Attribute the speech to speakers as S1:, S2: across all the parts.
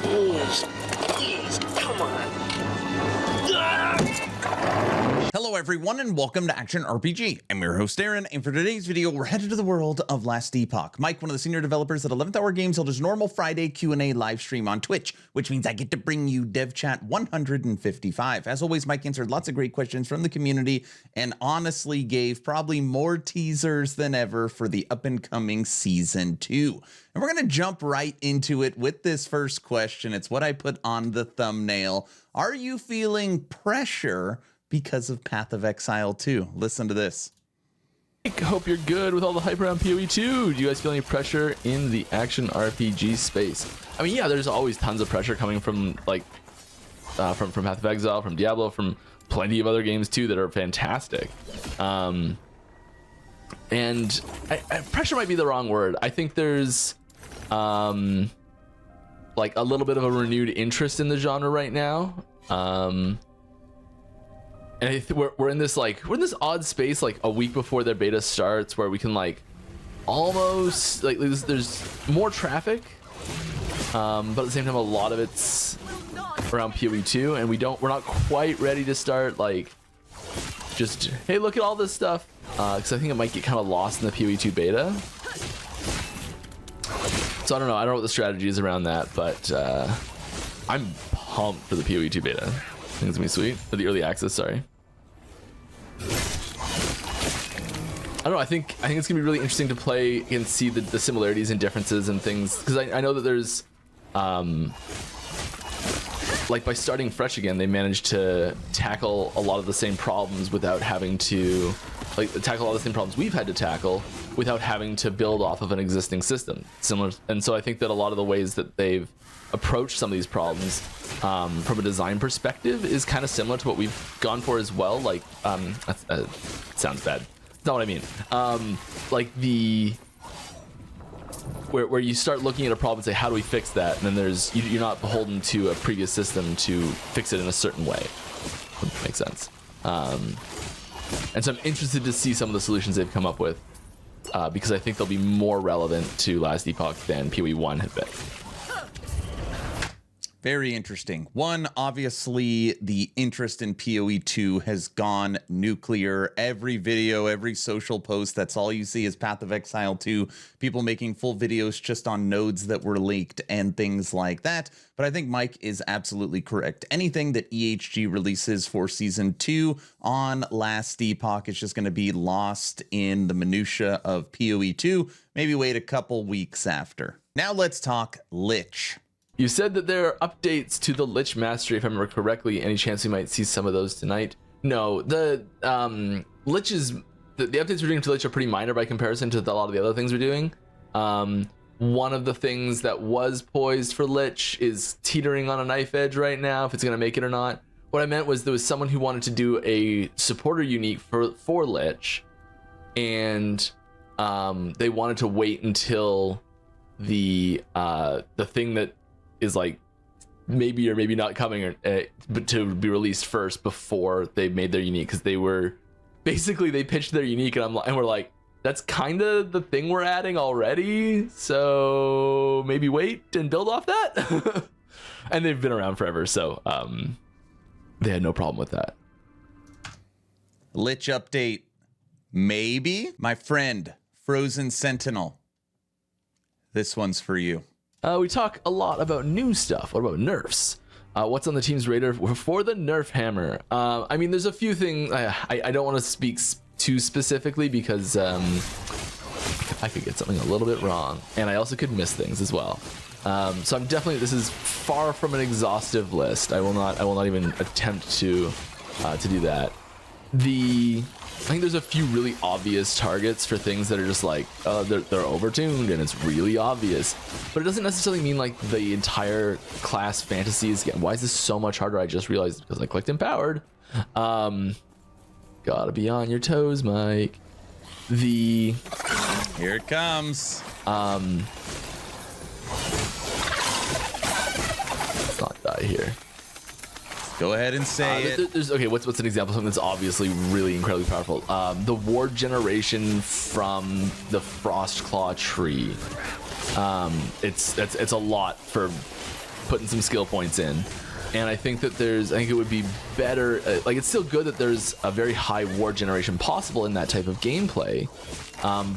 S1: Please, please, come on.
S2: Hello everyone and welcome to Action RPG. I'm your host Aaron, and for today's video we're headed to the world of Last Epoch. Mike, one of the senior developers at 11th Hour Games, held his normal Friday Q&A live stream on Twitch, which means I get to bring you Dev Chat 155. As always, Mike answered lots of great questions from the community and honestly gave probably more teasers than ever for the up and coming Season 2. And we're going to jump right into it with this first question. It's what I put on the thumbnail. Are you feeling pressure because of Path of Exile 2? Listen to this.
S3: I hope you're good with all the hype around POE 2. Do you guys feel any pressure in the action RPG space? I mean, yeah, there's always tons of pressure coming from like from Path of Exile, from Diablo, from plenty of other games too that are fantastic. And pressure might be the wrong word. I think there's like a little bit of a renewed interest in the genre right now. And we're in this odd space, like a week before their beta starts, where we can like almost like there's more traffic, but at the same time a lot of it's around POE 2, and we're not quite ready to start like just, hey, look at all this stuff, because I think it might get kind of lost in the POE 2 beta. So I don't know what the strategy is around that, but I'm pumped for the POE 2 beta. I think it's gonna be sweet. For the early access, sorry. I don't know. I think it's gonna be really interesting to play and see the similarities and differences and things, because I know that there's like by starting fresh again, they managed to tackle a lot of the same problems without having to tackle all the same problems we've had to tackle without having to build off of an existing system. Similar, and so I think that a lot of the ways that they've approached some of these problems from a design perspective is kind of similar to what we've gone for as well. Like that sounds bad. That's not what I mean. Like where you start looking at a problem and say, how do we fix that? And then you're not beholden to a previous system to fix it in a certain way. Makes sense. And so I'm interested to see some of the solutions they've come up with, because I think they'll be more relevant to Last Epoch than POE 1 had been.
S2: Very interesting. One, obviously, the interest in POE 2 has gone nuclear. Every video, every social post, that's all you see is Path of Exile 2. People making full videos just on nodes that were leaked and things like that. But I think Mike is absolutely correct. Anything that EHG releases for Season 2 on Last Epoch is just going to be lost in the minutia of POE 2. Maybe wait a couple weeks after. Now let's talk Lich.
S3: You said that there are updates to the Lich Mastery, if I remember correctly. Any chance we might see some of those tonight? No, the updates we're doing to Lich are pretty minor by comparison to a lot of the other things we're doing. One of the things that was poised for Lich is teetering on a knife edge right now, if it's going to make it or not. What I meant was there was someone who wanted to do a supporter unique for Lich, and they wanted to wait until the thing that is like maybe or maybe not coming, but to be released first before they made their unique, because they pitched their unique, and we're like, that's kind of the thing we're adding already, so maybe wait and build off that. And they've been around forever, so they had no problem with that.
S2: Lich update, maybe. My friend Frozen Sentinel, this one's for you.
S3: We talk a lot about new stuff. What about nerfs? What's on the team's radar for the nerf hammer? I mean, there's a few things. I don't want to speak too specifically, because I could get something a little bit wrong, and I also could miss things as well. So this is far from an exhaustive list. I will not even attempt to do that. I think there's a few really obvious targets for things that are just like, they're overtuned and it's really obvious, but it doesn't necessarily mean like the entire class fantasy is getting. Why is this so much harder? I just realized because I clicked empowered. Gotta be on your toes, Mike. Here
S2: it comes.
S3: Let's not die here.
S2: Go ahead and say it.
S3: Okay, what's an example of something that's obviously really incredibly powerful? The ward generation from the Frostclaw tree. It's a lot for putting some skill points in. And I think that I think it would be better, like it's still good that there's a very high ward generation possible in that type of gameplay,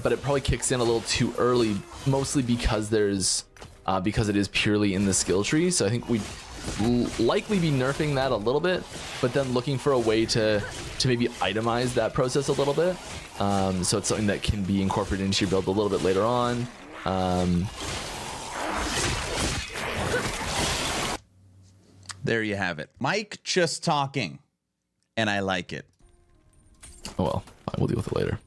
S3: but it probably kicks in a little too early, mostly because because it is purely in the skill tree. So I think we'd likely be nerfing that a little bit, but then looking for a way to maybe itemize that process a little bit. So it's something that can be incorporated into your build a little bit later on.
S2: There you have it. Mike just talking, and I like it.
S3: Oh well, fine, we'll deal with it later.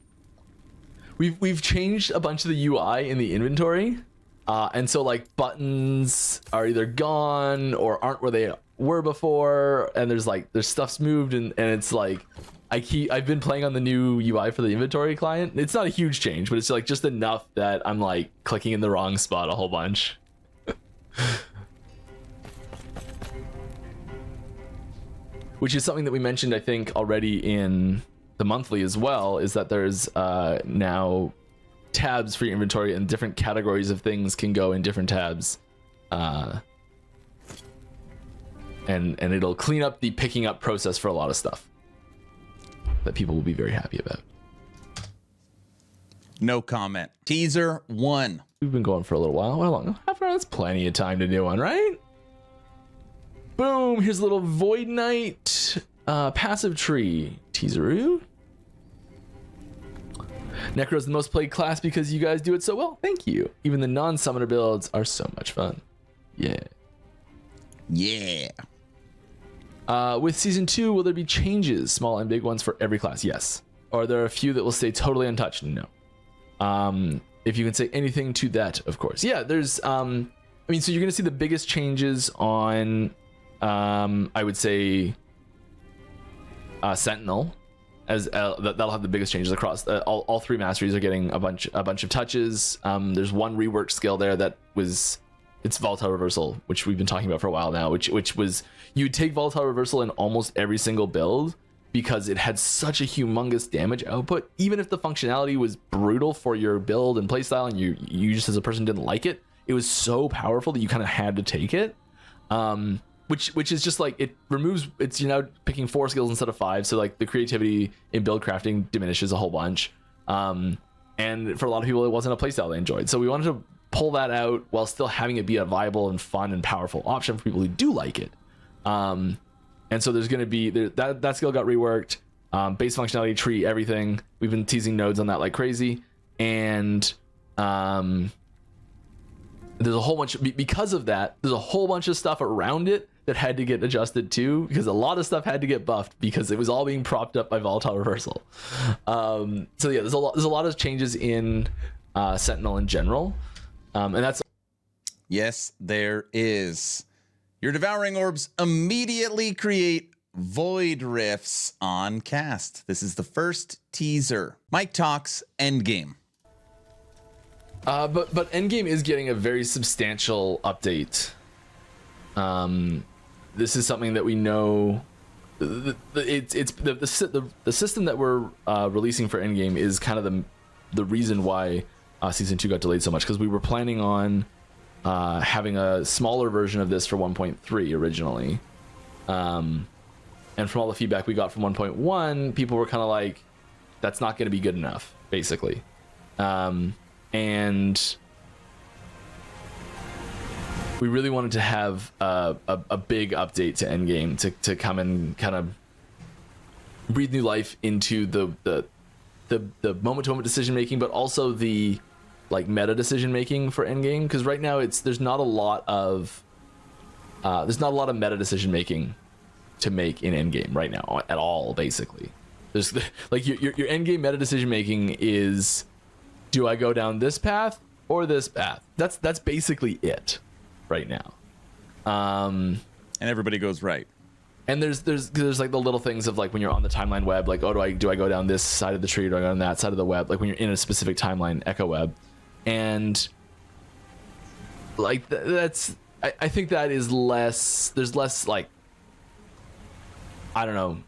S3: We've changed a bunch of the UI in the inventory, and so like buttons are either gone or aren't where they were before, and there's stuff's moved, and it's like I've been playing on the new UI for the inventory client. It's not a huge change, but it's like just enough that I'm like clicking in the wrong spot a whole bunch. Which is something that we mentioned, I think, already in the monthly as well, is that there's now tabs for your inventory, and different categories of things can go in different tabs. And it'll clean up the picking up process for a lot of stuff that people will be very happy about.
S2: No comment. Teaser 1.
S3: We've been going for a little while. How long? Half an hour? That's plenty of time to do one, right? Boom! Here's a little Void Knight passive tree teaser. Necro's the most played class because you guys do it so well. Thank you. Even the non-summoner builds are so much fun. Yeah.
S2: Yeah.
S3: With season 2, will there be changes, small and big ones, for every class? Yes. Or are there a few that will stay totally untouched? No. If you can say anything to that, of course. Yeah, there's I mean, so you're gonna see the biggest changes on I would say Sentinel, as that'll have the biggest changes across all three masteries are getting a bunch of touches. There's one reworked skill there that was, it's volatile reversal, which we've been talking about for a while now, which was, you'd take volatile reversal in almost every single build because it had such a humongous damage output. Even if the functionality was brutal for your build and playstyle, and you just as a person didn't like it, it was so powerful that you kind of had to take it. Which is just like, it removes, it's, you're now picking 4 skills instead of 5, so like the creativity in build crafting diminishes a whole bunch. And for a lot of people, it wasn't a playstyle they enjoyed, so we wanted to pull that out while still having it be a viable and fun and powerful option for people who do like it. And so there's going to be that skill got reworked, base functionality, tree, everything. We've been teasing nodes on that like crazy, and there's a whole bunch because of that. There's a whole bunch of stuff around it that had to get adjusted too, because a lot of stuff had to get buffed because it was all being propped up by volatile reversal. So yeah, there's a lot of changes in Sentinel in general, and that's,
S2: yes, there is. Your devouring orbs immediately create void rifts on cast. This is the first teaser. Mike talks Endgame.
S3: But Endgame is getting a very substantial update. This is something that we know. It's the system that we're releasing for Endgame is kind of the reason why season 2 got delayed so much, because we were planning on having a smaller version of this for 1.3 originally, and from all the feedback we got from 1.1, people were kind of like, that's not going to be good enough, basically. And we really wanted to have a big update to Endgame to come and kind of breathe new life into the moment-to-moment decision making, but also the like meta decision making for Endgame, because right now there's not a lot of meta decision making to make in Endgame right now at all. Basically, there's like your Endgame meta decision making is, do I go down this path or this path? That's basically it right now.
S2: And everybody goes right.
S3: And there's like the little things of like when you're on the timeline web, like, oh, do I go down this side of the tree, or do I go down that side of the web? Like when you're in a specific timeline echo web, and like that's I think that is less. There's less, like, I don't know.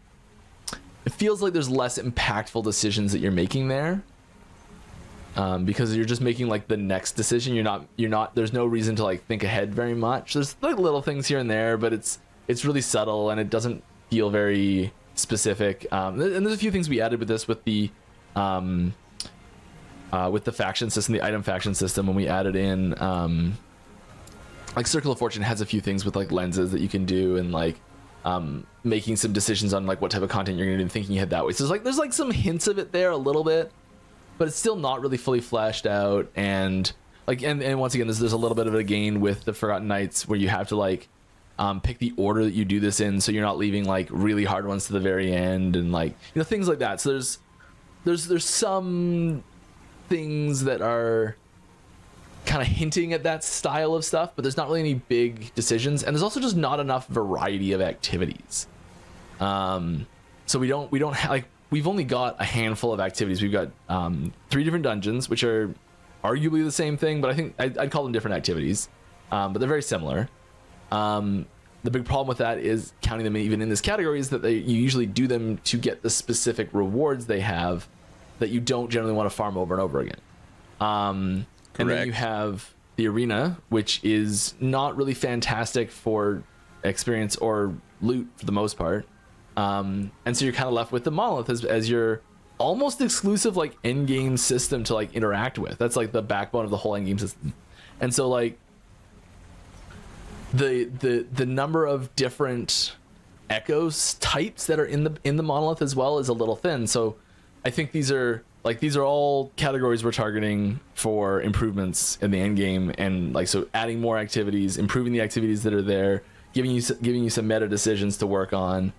S3: It feels like there's less impactful decisions that you're making there. because you're just making like the next decision. You're not there's no reason to like think ahead very much. There's like little things here and there, but it's really subtle and it doesn't feel very specific. And there's a few things we added with this with the faction system, the item faction system, when we added in like Circle of Fortune has a few things with like lenses that you can do, and like making some decisions on like what type of content you're gonna do and thinking ahead that way. So there's like some hints of it there a little bit, but it's still not really fully fleshed out. And like and once again, there's a little bit of a gain with the Forgotten Knights where you have to like pick the order that you do this in, so you're not leaving like really hard ones to the very end, and like, you know, things like that. So there's some things that are kind of hinting at that style of stuff, but there's not really any big decisions, and there's also just not enough variety of activities. So we don't have, like, we've only got a handful of activities. We've got 3 different dungeons, which are arguably the same thing, but I think I'd call them different activities, but they're very similar. The big problem with that is counting them even in this category is that you usually do them to get the specific rewards they have that you don't generally want to farm over and over again. And then you have the arena, which is not really fantastic for experience or loot for the most part. And so you're kind of left with the monolith as your almost exclusive like endgame system to like interact with. That's like the backbone of the whole endgame system. And so like the number of different echoes types that are in the monolith as well is a little thin. So I think these are all categories we're targeting for improvements in the end game, and like, so adding more activities, improving the activities that are there, giving you some meta decisions to work on,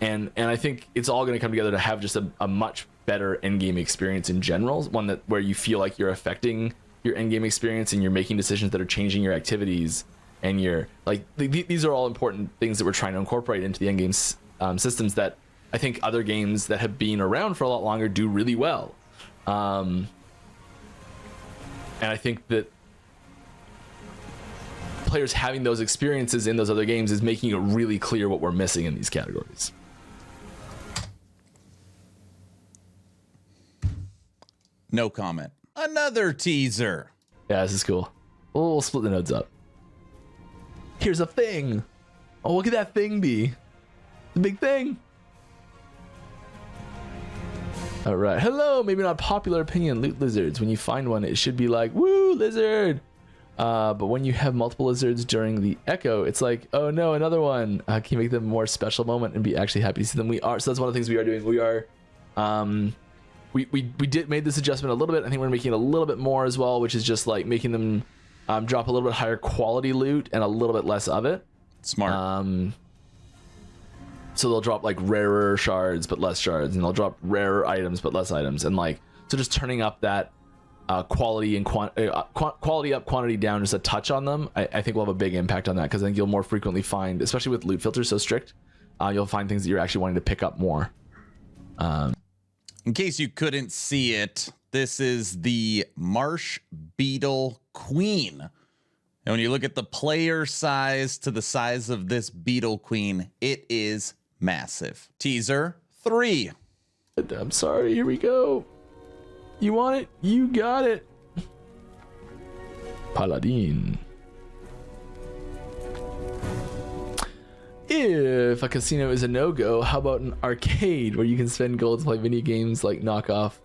S3: and I think it's all going to come together to have just a much better end game experience in general, one where you feel like you're affecting your end game experience and you're making decisions that are changing your activities, and you're like, these are all important things that we're trying to incorporate into the end game systems that I think other games that have been around for a lot longer do really well. And I think that players having those experiences in those other games is making it really clear what we're missing in these categories.
S2: No comment. Another teaser.
S3: Yeah, this is cool. We'll split the nodes up. Here's a thing. Oh, look at that thing be. The big thing. All right. Hello. Maybe not popular opinion. Loot lizards. When you find one, it should be like, woo, lizard. But when you have multiple lizards during the echo, it's like, oh no, another one. Can you make them a more special moment and be actually happy to see them? We are. So that's one of the things we are doing. We are. We made this adjustment a little bit. I think we're making it a little bit more as well, which is just like making them drop a little bit higher quality loot and a little bit less of it.
S2: Smart.
S3: So they'll drop like rarer shards but less shards, and they'll drop rarer items but less items, and like, so just turning up that quality and quality up, quantity down just a touch on them, I think will have a big impact on that, because I think you'll more frequently find, especially with loot filters so strict, you'll find things that you're actually wanting to pick up more.
S2: In case you couldn't see it, this is the Marsh Beetle Queen. And when you look at the player size to the size of this Beetle Queen, it is massive. Teaser 3.
S3: I'm sorry, here we go. You want it? You got it. Paladin. If a casino is a no-go, how about an arcade where you can spend gold to play mini games like Knockoff,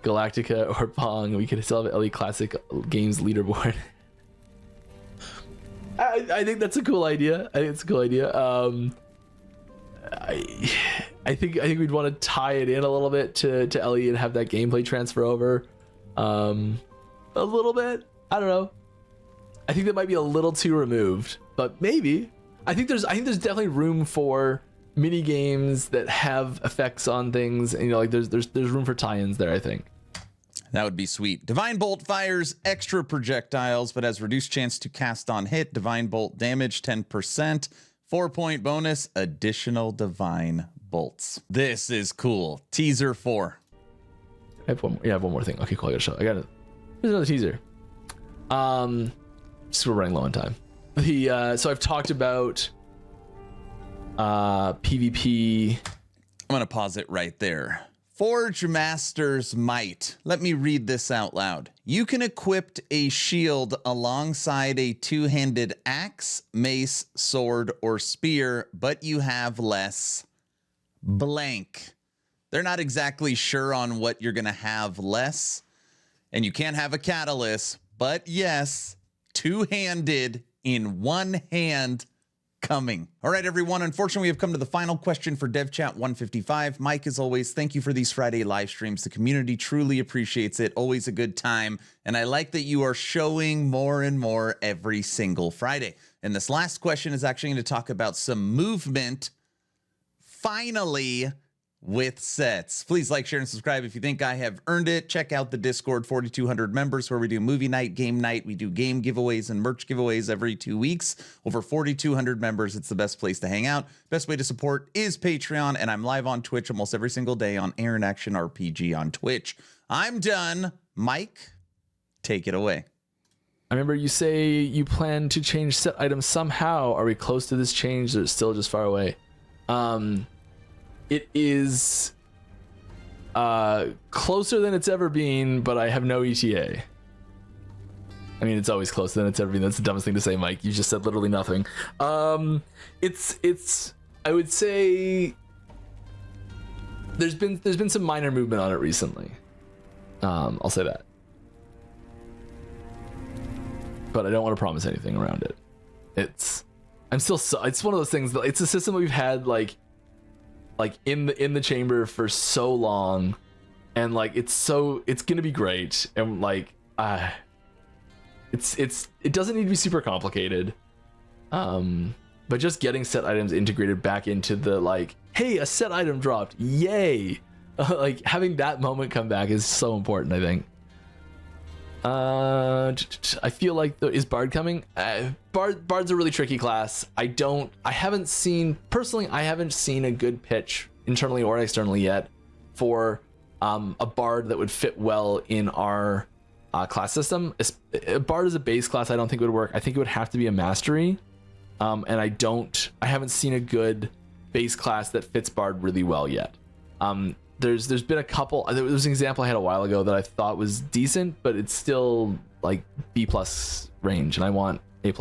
S3: Galactica, or Pong? We could still have LE Classic Games leaderboard. I think that's a cool idea. I think we'd want to tie it in a little bit to LE and have that gameplay transfer over a little bit. I don't know. I think that might be a little too removed, but maybe. I think there's definitely room for mini games that have effects on things, and, you know, like there's room for tie-ins there, I think.
S2: That would be sweet. Divine Bolt fires extra projectiles, but has reduced chance to cast on hit. Divine Bolt damage 10%. 4-point bonus. Additional Divine Bolts. This is cool. Teaser 4.
S3: I have one more. Yeah, I have one more thing. Okay, cool. I got it. Here's another teaser. Just we're running low on time. So I've talked about PvP.
S2: I'm gonna pause it right there. Forge Master's Might. Let me read this out loud. You can equip a shield alongside a two-handed axe, mace, sword, or spear, but you have less blank. They're not exactly sure on what you're going to have less. And you can't have a catalyst, but yes, two-handed in one hand coming. All right, everyone. Unfortunately, we have come to the final question for Dev Chat 155. Mike, as always, thank you for these Friday live streams. The community truly appreciates it. Always a good time. And I like that you are showing more and more every single Friday. And this last question is actually going to talk about some movement, finally, with sets. Please like, share, and subscribe if you think I have earned it. Check out the Discord, 4,200 members, where we do movie night, game night. We do game giveaways and merch giveaways every 2 weeks. Over 4,200 members. It's the best place to hang out. Best way to support is Patreon, and I'm live on Twitch almost every single day on Aaron Action RPG on Twitch. I'm done. Mike, take it away.
S3: I remember you say you plan to change set items somehow. Are we close to this change, or is it still just far away? It is closer than it's ever been, but I have no ETA. I mean, it's always closer than it's ever been. That's the dumbest thing to say, Mike. You just said literally nothing. It's I would say there's been some minor movement on it recently. I'll say that. But I don't want to promise anything around it. It's one of those things that it's a system that we've had like in the chamber for so long, and like it's gonna be great, and like it doesn't need to be super complicated, but just getting set items integrated back into the like, hey, a set item dropped, yay, like having that moment come back is so important, I think. I feel like is Bard coming? Bard's a really tricky class. I haven't seen a good pitch internally or externally yet for a Bard that would fit well in our class system. Bard is a base class. I don't think it would work. I think it would have to be a mastery, and I haven't seen a good base class that fits Bard really well yet. There's been a couple. There was an example I had a while ago that I thought was decent, but it's still like B+ range, and I want A+.